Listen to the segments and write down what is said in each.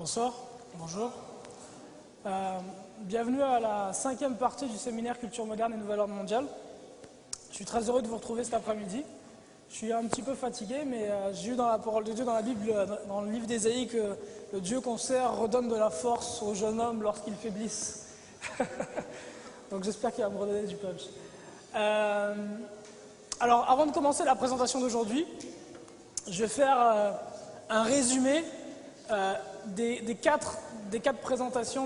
Bonsoir, bonjour. Bienvenue à la 5e partie du séminaire Culture moderne et Nouvel ordre mondial. Je suis très heureux de vous retrouver cet après-midi. Je suis un petit peu fatigué, mais j'ai lu dans la parole de Dieu, dans la Bible, dans le livre d'Ésaïe, que le Dieu qu'on sert redonne de la force aux jeunes hommes lorsqu'ils faiblissent. Donc j'espère qu'il va me redonner du punch. Alors, avant de commencer la présentation d'aujourd'hui, je vais faire un résumé des quatre présentations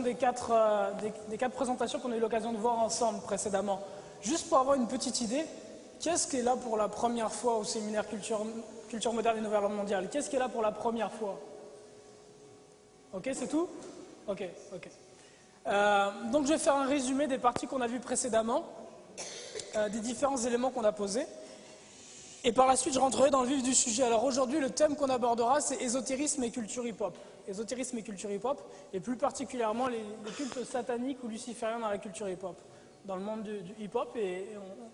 qu'on a eu l'occasion de voir ensemble précédemment. Juste pour avoir une petite idée, qu'est-ce qui est là pour la première fois au séminaire Culture moderne et Nouvel ordre mondial? Qu'est-ce qui est là pour la première fois? Ok, c'est tout? Ok. Donc je vais faire un résumé des parties qu'on a vues précédemment, des différents éléments qu'on a posés. Et par la suite, je rentrerai dans le vif du sujet. Alors aujourd'hui, le thème qu'on abordera, c'est ésotérisme et culture hip-hop. Ésotérisme et culture hip-hop, et plus particulièrement les cultes sataniques ou lucifériens dans la culture hip-hop, dans le monde du hip-hop, et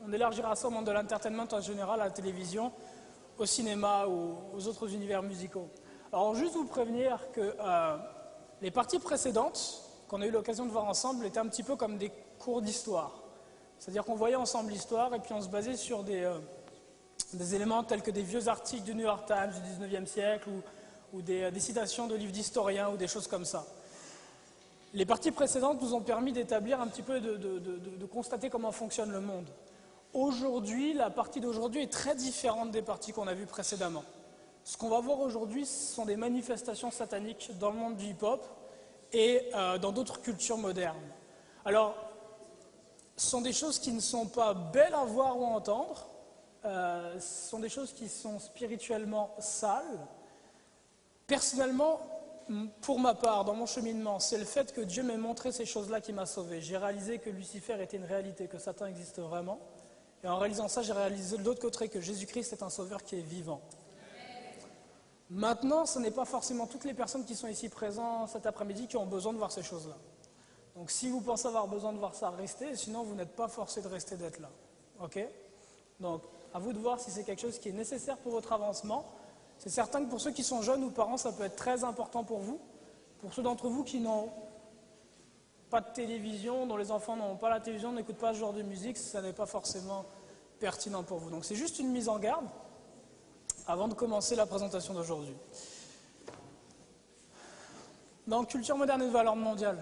on élargira ça au monde de l'entertainment en général, à la télévision, au cinéma ou aux autres univers musicaux. Alors juste vous prévenir que les parties précédentes, qu'on a eu l'occasion de voir ensemble, étaient un petit peu comme des cours d'histoire. C'est-à-dire qu'on voyait ensemble l'histoire, et puis on se basait sur des éléments tels que des vieux articles du New York Times du 19e siècle ou des citations de livres d'historiens ou des choses comme ça. Les parties précédentes nous ont permis d'établir un petit peu, de constater comment fonctionne le monde. Aujourd'hui, la partie d'aujourd'hui est très différente des parties qu'on a vues précédemment. Ce qu'on va voir aujourd'hui, ce sont des manifestations sataniques dans le monde du hip-hop et dans d'autres cultures modernes. Alors, ce sont des choses qui ne sont pas belles à voir ou à entendre. Ce sont des choses qui sont spirituellement sales. Personnellement, pour ma part, dans mon cheminement, c'est le fait que Dieu m'ait montré ces choses-là qui m'a sauvé. J'ai réalisé que Lucifer était une réalité, que Satan existe vraiment. Et en réalisant ça, j'ai réalisé de l'autre côté que Jésus-Christ est un sauveur qui est vivant. Maintenant, ce n'est pas forcément toutes les personnes qui sont ici présentes cet après-midi qui ont besoin de voir ces choses-là. Donc si vous pensez avoir besoin de voir ça, restez, sinon vous n'êtes pas forcé de rester d'être là. Ok? Donc, à vous de voir si c'est quelque chose qui est nécessaire pour votre avancement. C'est certain que pour ceux qui sont jeunes ou parents, ça peut être très important pour vous. Pour ceux d'entre vous qui n'ont pas de télévision, dont les enfants n'ont pas la télévision, n'écoutent pas ce genre de musique, ça n'est pas forcément pertinent pour vous. Donc c'est juste une mise en garde avant de commencer la présentation d'aujourd'hui. Dans Culture moderne et Nouvel ordre mondial.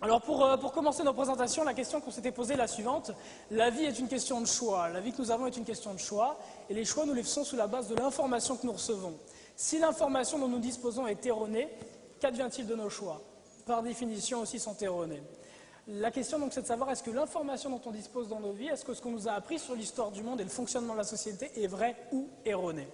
Alors pour commencer nos présentations, la question qu'on s'était posée est la suivante. La vie est une question de choix. La vie que nous avons est une question de choix. Et les choix, nous les faisons sous la base de l'information que nous recevons. Si l'information dont nous disposons est erronée, qu'advient-il de nos choix? Par définition aussi sont erronés. La question donc c'est de savoir est-ce que l'information dont on dispose dans nos vies, est-ce que ce qu'on nous a appris sur l'histoire du monde et le fonctionnement de la société est vrai ou erroné?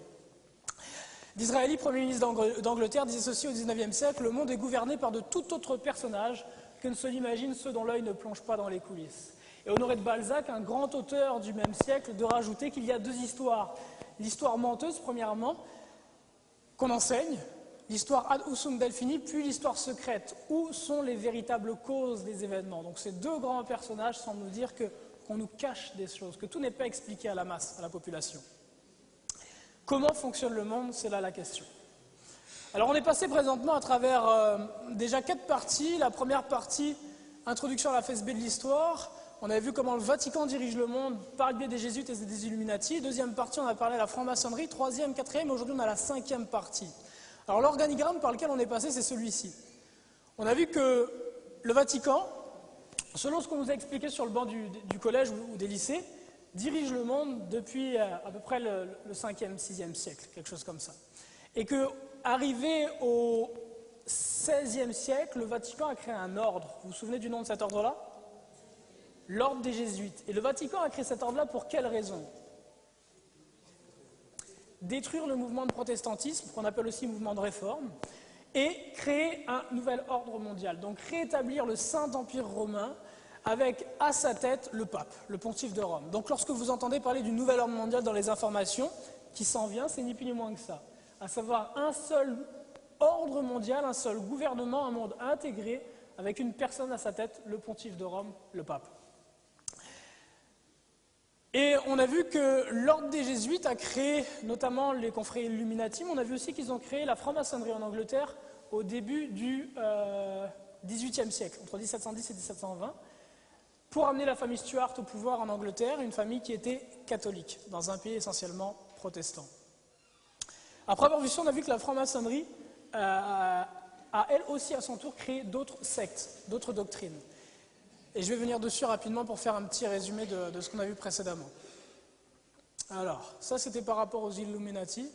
Disraeli, Premier ministre d'Angleterre, disait ceci au XIXe siècle, le monde est gouverné par de tout autre personnage que ne se l'imaginent ceux dont l'œil ne plonge pas dans les coulisses. Et Honoré de Balzac, un grand auteur du même siècle, de rajouter qu'il y a deux histoires. L'histoire menteuse, premièrement, qu'on enseigne, l'histoire ad usum delphini, puis l'histoire secrète. Où sont les véritables causes des événements? Donc ces deux grands personnages semblent nous dire qu'on nous cache des choses, que tout n'est pas expliqué à la masse, à la population. Comment fonctionne le monde? C'est là la question. Alors on est passé présentement à travers déjà 4 parties. La première partie, introduction à la phase B de l'histoire. On a vu comment le Vatican dirige le monde par le biais des Jésuites et des Illuminati. Deuxième partie, on a parlé de la franc-maçonnerie. Troisième, quatrième, aujourd'hui on a la 5e partie. Alors l'organigramme par lequel on est passé, c'est celui-ci. On a vu que le Vatican, selon ce qu'on nous a expliqué sur le banc du collège ou des lycées, dirige le monde depuis à peu près le 5e, 6e siècle, quelque chose comme ça. Et que arrivé au XVIe siècle, le Vatican a créé un ordre. Vous vous souvenez du nom de cet ordre-là? L'ordre des Jésuites. Et le Vatican a créé cet ordre-là pour quelle raison? Détruire le mouvement de protestantisme, qu'on appelle aussi mouvement de réforme, et créer un nouvel ordre mondial. Donc rétablir le Saint-Empire romain avec à sa tête le pape, le pontife de Rome. Donc lorsque vous entendez parler du nouvel ordre mondial dans les informations, qui s'en vient, c'est ni plus ni moins que ça. À savoir un seul ordre mondial, un seul gouvernement, un monde intégré, avec une personne à sa tête, le pontife de Rome, le pape. Et on a vu que l'ordre des Jésuites a créé notamment les confréries Illuminati, mais on a vu aussi qu'ils ont créé la franc-maçonnerie en Angleterre au début du XVIIIe siècle, entre 1710 et 1720, pour amener la famille Stuart au pouvoir en Angleterre, une famille qui était catholique, dans un pays essentiellement protestant. Après avoir vu ça, on a vu que la franc-maçonnerie a elle aussi à son tour créé d'autres sectes, d'autres doctrines. Et je vais venir dessus rapidement pour faire un petit résumé de ce qu'on a vu précédemment. Alors, ça c'était par rapport aux Illuminati.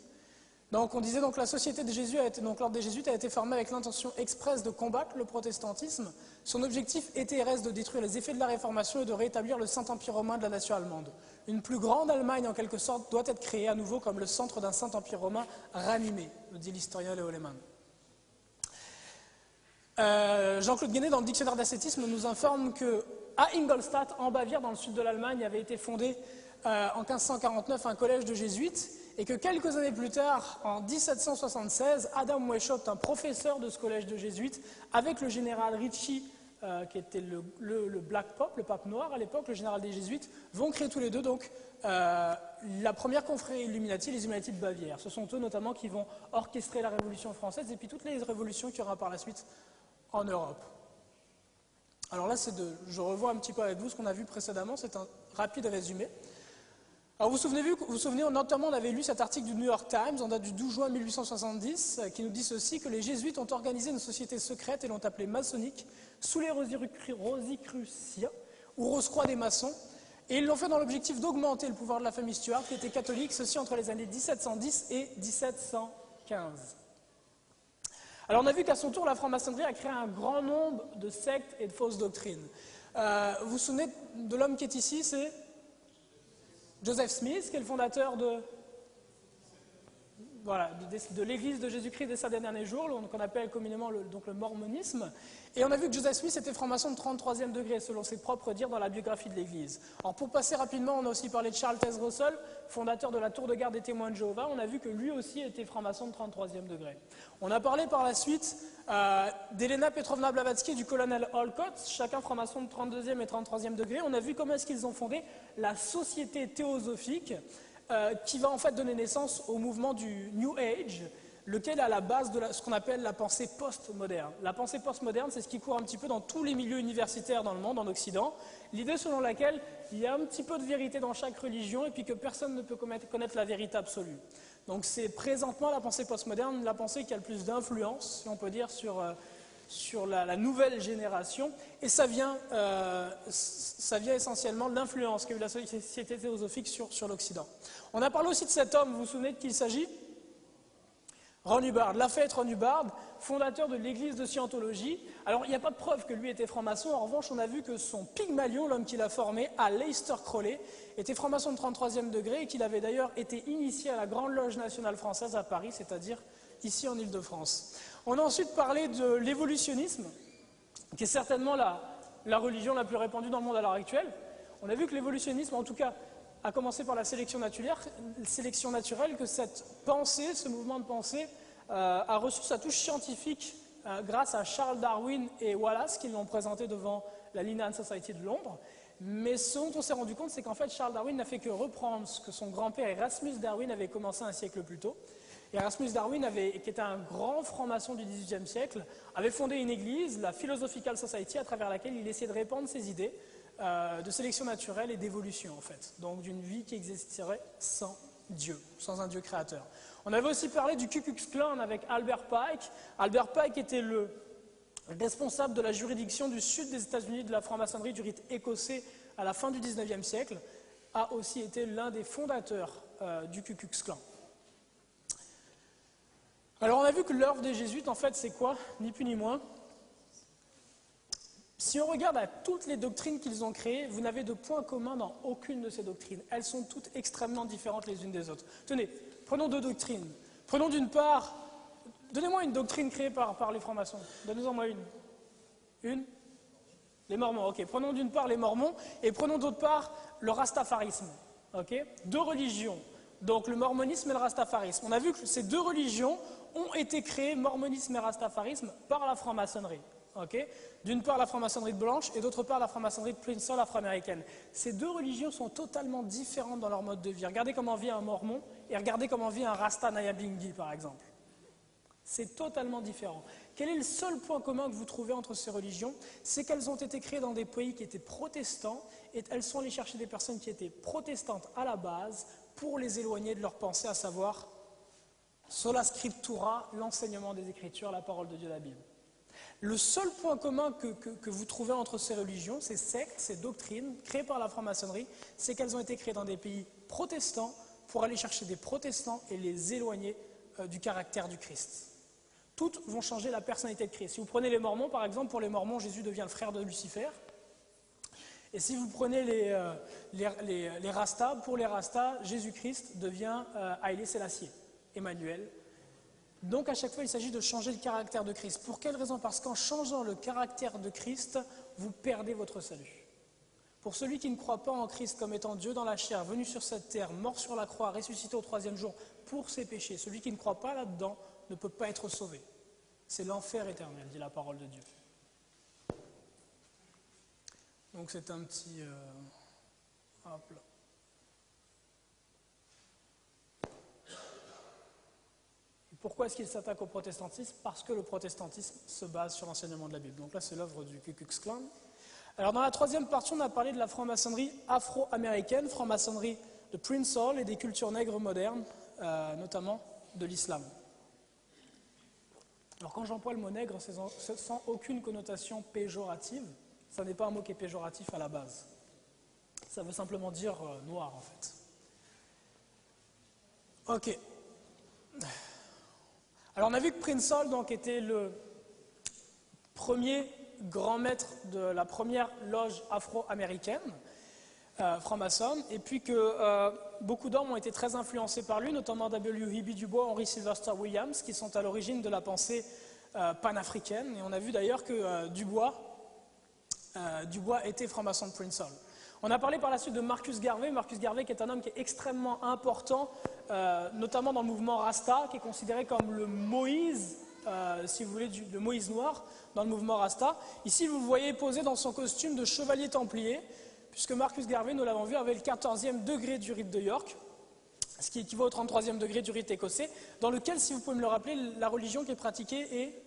Donc on disait donc la société de Jésus donc l'ordre des Jésuites a été formé avec l'intention expresse de combattre le protestantisme. Son objectif était et reste de détruire les effets de la Réformation et de rétablir le Saint-Empire romain de la nation allemande. Une plus grande Allemagne en quelque sorte doit être créée à nouveau comme le centre d'un Saint-Empire romain ranimé, le dit l'historien Léo Lehmann. Jean-Claude Guénet, dans le dictionnaire d'ascétisme, nous informe qu'à Ingolstadt, en Bavière, dans le sud de l'Allemagne, avait été fondé en 1549 un collège de jésuites, et que quelques années plus tard, en 1776, Adam Weishaupt, un professeur de ce collège de jésuites, avec le général Ritchie, qui était le Black Pope, le pape noir à l'époque, le général des jésuites, vont créer tous les deux donc la première confrérie Illuminati, les Illuminati de Bavière. Ce sont eux notamment qui vont orchestrer la Révolution française et puis toutes les révolutions qu'il y aura par la suite en Europe. Alors là, je revois un petit peu avec vous ce qu'on a vu précédemment, c'est un rapide résumé. Alors vous vous souvenez, notamment on avait lu cet article du New York Times en date du 12 juin 1870 qui nous dit ceci, que les jésuites ont organisé une société secrète et l'ont appelée maçonnique sous les Rosicruciens ou Rose-Croix des maçons, et ils l'ont fait dans l'objectif d'augmenter le pouvoir de la famille Stuart qui était catholique, ceci entre les années 1710 et 1715. Alors on a vu qu'à son tour, la franc-maçonnerie a créé un grand nombre de sectes et de fausses doctrines. Vous vous souvenez de l'homme qui est ici, c'est Joseph Smith, qui est le fondateur de l'Église de Jésus-Christ des 7 derniers jours, qu'on appelle communément le mormonisme. Et on a vu que Joseph Smith était franc-maçon de 33e degré, selon ses propres dires dans la biographie de l'Église. Alors pour passer rapidement, on a aussi parlé de Charles Taze Russell, fondateur de la Tour de garde des témoins de Jéhovah. On a vu que lui aussi était franc-maçon de 33e degré. On a parlé par la suite d'Elena Petrovna Blavatsky et du colonel Olcott, chacun franc-maçon de 32e et 33e degré. On a vu comment est-ce qu'ils ont fondé la Société théosophique, qui va en fait donner naissance au mouvement du New Age, lequel est à la base de ce qu'on appelle la pensée post-moderne. La pensée post-moderne, c'est ce qui court un petit peu dans tous les milieux universitaires dans le monde, en Occident. L'idée selon laquelle il y a un petit peu de vérité dans chaque religion et puis que personne ne peut connaître la vérité absolue. Donc c'est présentement la pensée post-moderne, la pensée qui a le plus d'influence, si on peut dire, sur la nouvelle génération. Et ça vient essentiellement de l'influence qu'a eu la société théosophique sur l'Occident. On a parlé aussi de cet homme, vous vous souvenez de qui il s'agit? Ron Hubbard, Lafayette Ron Hubbard, fondateur de l'église de Scientologie. Alors, il n'y a pas de preuve que lui était franc-maçon. En revanche, on a vu que son Pygmalion, l'homme qui l'a formé, Aleister Crowley, était franc-maçon de 33e degré et qu'il avait d'ailleurs été initié à la Grande Loge nationale française à Paris, c'est-à-dire ici en Île-de-France. On a ensuite parlé de l'évolutionnisme, qui est certainement la religion la plus répandue dans le monde à l'heure actuelle. On a vu que l'évolutionnisme, en tout cas, a commencé par la sélection naturelle, que cette pensée, ce mouvement de pensée, a reçu sa touche scientifique grâce à Charles Darwin et Wallace, qui l'ont présenté devant la Linnean Society de Londres. Mais ce dont on s'est rendu compte, c'est qu'en fait, Charles Darwin n'a fait que reprendre ce que son grand-père Erasmus Darwin avait commencé un siècle plus tôt. Erasmus Darwin, qui était un grand franc-maçon du XVIIIe siècle, avait fondé une église, la Philosophical Society, à travers laquelle il essayait de répandre ses idées de sélection naturelle et d'évolution, en fait. Donc d'une vie qui existerait sans Dieu, sans un Dieu créateur. On avait aussi parlé du Ku Klux Klan avec Albert Pike. Albert Pike était le responsable de la juridiction du sud des États-Unis de la franc-maçonnerie du rite écossais à la fin du XIXe siècle, a aussi été l'un des fondateurs du Ku Klux Klan. Alors on a vu que l'œuvre des Jésuites, en fait, c'est quoi? Ni plus ni moins. Si on regarde à toutes les doctrines qu'ils ont créées, vous n'avez de point commun dans aucune de ces doctrines. Elles sont toutes extrêmement différentes les unes des autres. Tenez, prenons deux doctrines. Prenons d'une part, donnez-moi une doctrine créée par les francs-maçons. Donnez-en moi une. Une? Les Mormons, ok. Prenons d'une part les Mormons et prenons d'autre part le rastafarisme. Okay, deux religions, donc le mormonisme et le rastafarisme. On a vu que ces deux religions ont été créées, mormonisme et rastafarisme, par la franc-maçonnerie. Okay, d'une part la franc-maçonnerie blanche et d'autre part la franc-maçonnerie de Princeton afro-américaine. Ces deux religions sont totalement différentes dans leur mode de vie. Regardez comment vit un mormon et regardez comment vit un rasta Nyabinghi par exemple. C'est totalement différent. Quel est le seul point commun que vous trouvez entre ces religions? C'est qu'elles ont été créées dans des pays qui étaient protestants et elles sont allées chercher des personnes qui étaient protestantes à la base pour les éloigner de leur pensée, à savoir sola scriptura, l'enseignement des Écritures, la parole de Dieu, la Bible. Le seul point commun que vous trouvez entre ces religions, ces sectes, ces doctrines créées par la franc-maçonnerie, c'est qu'elles ont été créées dans des pays protestants pour aller chercher des protestants et les éloigner du caractère du Christ. Toutes vont changer la personnalité de Christ. Si vous prenez les Mormons, par exemple, pour les Mormons, Jésus devient le frère de Lucifer. Et si vous prenez les Rastas, pour les Rastas, Jésus-Christ devient Haïlé Sélassié, Emmanuel. Donc à chaque fois, il s'agit de changer le caractère de Christ. Pour quelle raison? Parce qu'en changeant le caractère de Christ, vous perdez votre salut. Pour celui qui ne croit pas en Christ comme étant Dieu dans la chair, venu sur cette terre, mort sur la croix, ressuscité au 3e jour pour ses péchés, celui qui ne croit pas là-dedans ne peut pas être sauvé. C'est l'enfer éternel, dit la parole de Dieu. Donc c'est un petit... hop là. Pourquoi est-ce qu'il s'attaque au protestantisme? Parce que le protestantisme se base sur l'enseignement de la Bible. Donc là, c'est l'œuvre du Ku Klux Klan. Alors dans la troisième partie, on a parlé de la franc-maçonnerie afro-américaine, franc-maçonnerie de Prince Hall et des cultures nègres modernes, notamment de l'islam. Alors quand j'emploie le mot nègre, c'est sans aucune connotation péjorative. Ça n'est pas un mot qui est péjoratif à la base. Ça veut simplement dire noir en fait. Ok. Alors on a vu que Prince Hall donc, était le premier grand maître de la première loge afro-américaine, franc-maçonne, et puis que beaucoup d'hommes ont été très influencés par lui, notamment W.E.B. Du Bois, Henry Sylvester Williams, qui sont à l'origine de la pensée panafricaine. Et on a vu d'ailleurs que Du Bois était franc-maçon de Prince Hall. On a parlé par la suite de Marcus Garvey. Marcus Garvey qui est un homme qui est extrêmement important, notamment dans le mouvement Rasta, qui est considéré comme le Moïse, si vous voulez, le Moïse noir dans le mouvement Rasta. Ici, vous le voyez posé dans son costume de chevalier templier, puisque Marcus Garvey, nous l'avons vu, avait le 14e degré du rite de York, ce qui équivaut au 33e degré du rite écossais, dans lequel, si vous pouvez me le rappeler, la religion qui est pratiquée est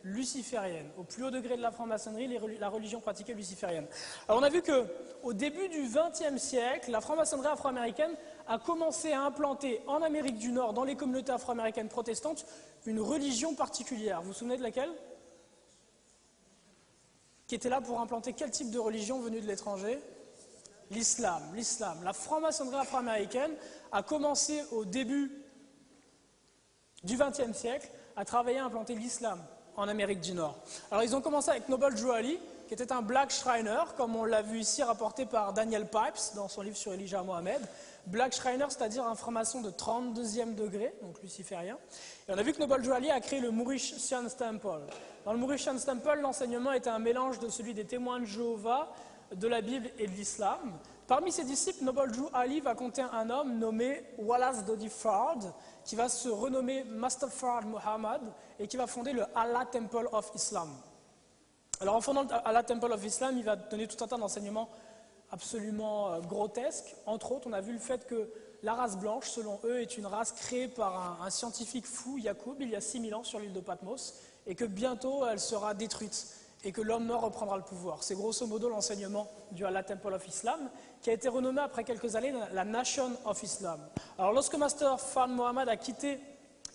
luciférienne. Au plus haut degré de la franc-maçonnerie, la religion pratiquée est luciférienne. Alors on a vu qu'au début du XXe siècle, la franc-maçonnerie afro-américaine a commencé à implanter en Amérique du Nord, dans les communautés afro-américaines protestantes, une religion particulière. Vous vous souvenez de laquelle? Qui était là pour implanter quel type de religion venue de l'étranger? L'islam. La franc-maçonnerie afro-américaine a commencé au début du XXe siècle à travailler à implanter l'islam en Amérique du Nord. Alors ils ont commencé avec Noble Drew Ali, qui était un Black Shriner, comme on l'a vu ici rapporté par Daniel Pipes dans son livre sur Elijah Mohammed. Black Shriner, c'est-à-dire un franc-maçon de 32e degré, donc luciférien. Et on a vu que Noble Drew Ali a créé le Mauritian Temple. Dans le Mauritian Temple, l'enseignement était un mélange de celui des témoins de Jéhovah, de la Bible et de l'islam. Parmi ses disciples, Noble Drew Ali va compter un homme nommé Wallace Dodi Fard, qui va se renommer Master Fard Muhammad et qui va fonder le Allah Temple of Islam. Alors en fondant le Allah Temple of Islam, il va donner tout un tas d'enseignements absolument grotesques. Entre autres, on a vu le fait que la race blanche, selon eux, est une race créée par un scientifique fou, Yacoub, il y a 6000 ans sur l'île de Patmos, et que bientôt elle sera détruite, et que l'homme noir reprendra le pouvoir. C'est grosso modo l'enseignement du Allah Temple of Islam, qui a été renommé après quelques années la Nation of Islam. Alors lorsque Master Fard Mohammed a quitté,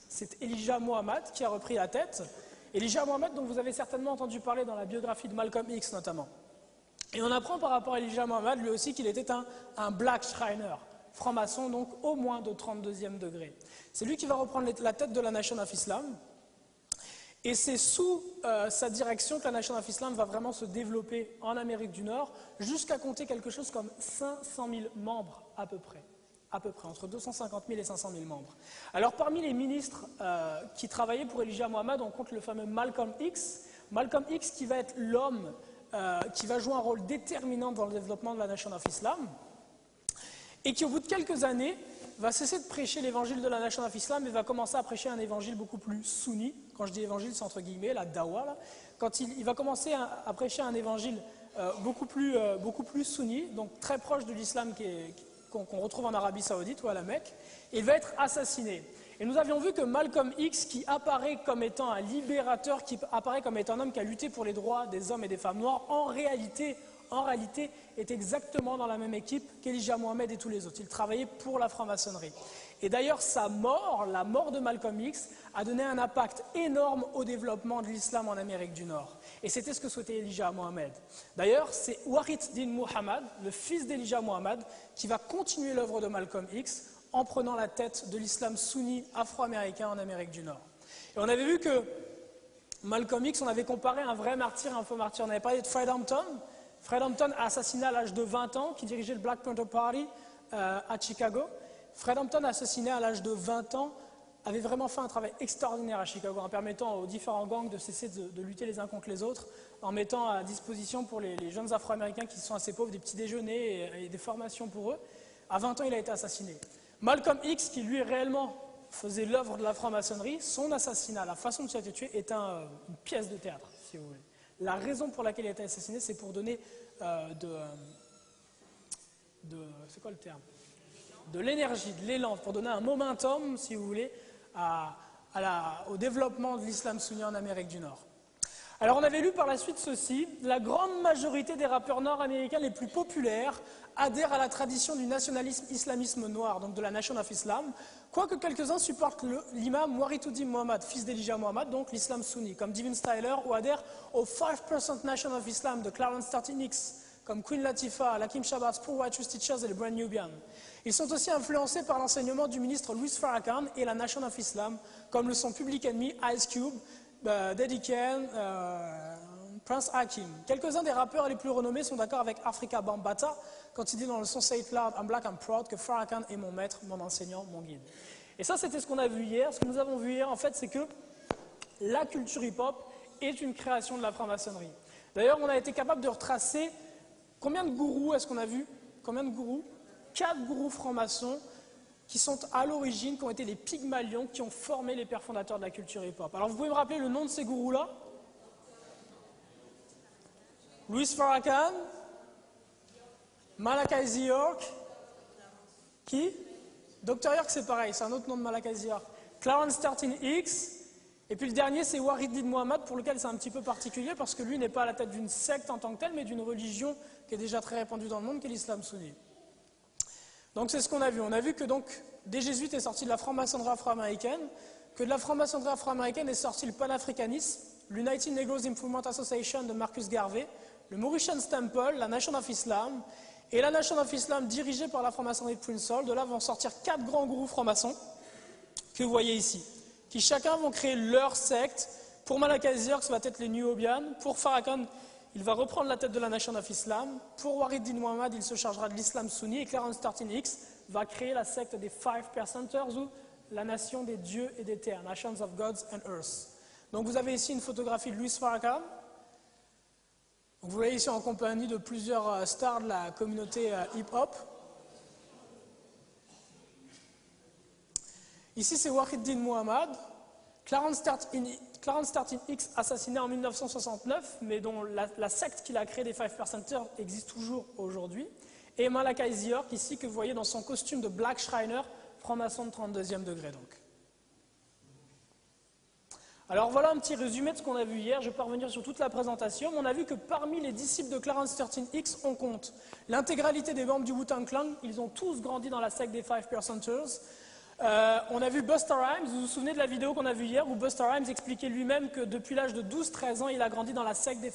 c'est Elijah Mohammed qui a repris la tête. Elijah Mohammed, dont vous avez certainement entendu parler dans la biographie de Malcolm X notamment. Et on apprend par rapport à Elijah Mohammed, lui aussi, qu'il était un Black Shriner, franc-maçon, donc au moins de 32e degré. C'est lui qui va reprendre la tête de la Nation of Islam. Et c'est sous sa direction que la Nation of Islam va vraiment se développer en Amérique du Nord, jusqu'à compter quelque chose comme 500 000 membres à peu près, entre 250 000 et 500 000 membres. Alors parmi les ministres qui travaillaient pour Elijah Mohammed, on compte le fameux Malcolm X qui va être l'homme qui va jouer un rôle déterminant dans le développement de la Nation of Islam, et qui au bout de quelques années va cesser de prêcher l'évangile de la Nation of Islam et va commencer à prêcher un évangile beaucoup plus sunni. Quand je dis évangile, c'est entre guillemets, la dawa. Là. Quand il va commencer à prêcher un évangile beaucoup plus sunni, donc très proche de l'islam qu'on retrouve en Arabie Saoudite ou à la Mecque, et il va être assassiné. Et nous avions vu que Malcolm X, qui apparaît comme étant un libérateur, qui apparaît comme étant un homme qui a lutté pour les droits des hommes et des femmes noires, en réalité, est exactement dans la même équipe qu'Elijah Muhammad et tous les autres. Il travaillait pour la franc-maçonnerie. Et d'ailleurs, sa mort, la mort de Malcolm X, a donné un impact énorme au développement de l'islam en Amérique du Nord. Et c'était ce que souhaitait Elijah Muhammad. D'ailleurs, c'est Wahid Din Muhammad, le fils d'Elijah Muhammad, qui va continuer l'œuvre de Malcolm X en prenant la tête de l'islam sunni afro-américain en Amérique du Nord. Et on avait vu que Malcolm X, on avait comparé un vrai martyr et un faux martyr. On avait parlé de Fred Hampton. Fred Hampton, assassiné à l'âge de 20 ans, qui dirigeait le Black Panther Party à Chicago. Fred Hampton, assassiné à l'âge de 20 ans, avait vraiment fait un travail extraordinaire à Chicago en permettant aux différents gangs de cesser de lutter les uns contre les autres, en mettant à disposition pour les jeunes afro-américains qui sont assez pauvres des petits déjeuners et des formations pour eux. À 20 ans, il a été assassiné. Malcolm X, qui lui réellement faisait l'œuvre de la franc-maçonnerie, son assassinat, la façon dont il a été tué, est une pièce de théâtre, si vous voulez. La raison pour laquelle il a été assassiné, c'est pour donner c'est quoi le terme ? De l'énergie, de l'élan, pour donner un momentum, si vous voulez, au développement de l'islam sunni en Amérique du Nord. Alors on avait lu par la suite ceci: la grande majorité des rappeurs nord-américains les plus populaires adhèrent à la tradition du nationalisme islamisme noir, donc de la Nation of Islam, quoique quelques-uns supportent l'imam Wahid Muhammad, fils d'Elijah Muhammad, donc l'islam sunni, comme Devin Styler, ou adhèrent au 5% Nation of Islam de Clarence 13X, comme Queen Latifah, Lakim Shabazz, Poor White Rooster Teachers et les Brand Nubian. Ils sont aussi influencés par l'enseignement du ministre Louis Farrakhan et la Nation of Islam, comme le sont Public Enemy, Ice Cube, Daddy Kane, Prince Hakim. Quelques-uns des rappeurs les plus renommés sont d'accord avec Afrika Bambaataa quand il dit dans le son Say It Loud, I'm Black, I'm Proud, que Farrakhan est mon maître, mon enseignant, mon guide. Et ça, c'était ce qu'on a vu hier. Ce que nous avons vu hier, en fait, c'est que la culture hip-hop est une création de la franc-maçonnerie. D'ailleurs, on a été capable de retracer combien de gourous est-ce qu'on a vu? Combien de gourous? 4 gourous francs-maçons qui sont à l'origine, qui ont été les Pygmalions, qui ont formé les pères fondateurs de la culture hip-hop. Alors vous pouvez me rappeler le nom de ces gourous-là? Louis Farrakhan, Malachi Z. York, qui? Dr. York, c'est pareil, c'est un autre nom de Malachi Z. York. Clarence 13X, et puis le dernier, c'est Wahid Din Muhammad, pour lequel c'est un petit peu particulier, parce que lui n'est pas à la tête d'une secte en tant que telle, mais d'une religion qui est déjà très répandue dans le monde, qui est l'islam sunni. Donc c'est ce qu'on a vu. On a vu que donc des jésuites est sorti de la franc-maçonnerie afro-américaine, que de la franc-maçonnerie afro-américaine est sorti le panafricanisme, l'United Negroes Improvement Association de Marcus Garvey, le Mauritian Temple, la Nation of Islam, et la Nation of Islam dirigée par la franc-maçonnerie de Prince Hall. De là vont sortir 4 grands gourous francs-maçons que vous voyez ici, qui chacun vont créer leur secte. Pour Malachi Z. York, ça va être les Nubians. Pour Farrakhan, il va reprendre la tête de la Nation of Islam. Pour Wahid Din Muhammad, il se chargera de l'islam sunni. Et Clarence 13X va créer la secte des 5%ers, ou la nation des dieux et des terres, Nations of Gods and Earth. Donc vous avez ici une photographie de Louis Farrakhan. Vous voyez ici en compagnie de plusieurs stars de la communauté hip-hop. Ici, c'est Wahid Din Muhammad, Clarence 13X assassiné en 1969, mais dont la secte qu'il a créée des 5%ers existe toujours aujourd'hui. Et Malachi Z. York, ici, que vous voyez dans son costume de Black Shriner, franc-maçon de 32e degré donc. Alors voilà un petit résumé de ce qu'on a vu hier. Je ne vais pas revenir sur toute la présentation, mais on a vu que parmi les disciples de Clarence 13X, on compte l'intégralité des membres du Wu-Tang Clan. Ils ont tous grandi dans la secte des 5%ers. On a vu Busta Rhymes. Vous vous souvenez de la vidéo qu'on a vue hier où Busta Rhymes expliquait lui-même que depuis l'âge de 12-13 ans, il a grandi dans la secte des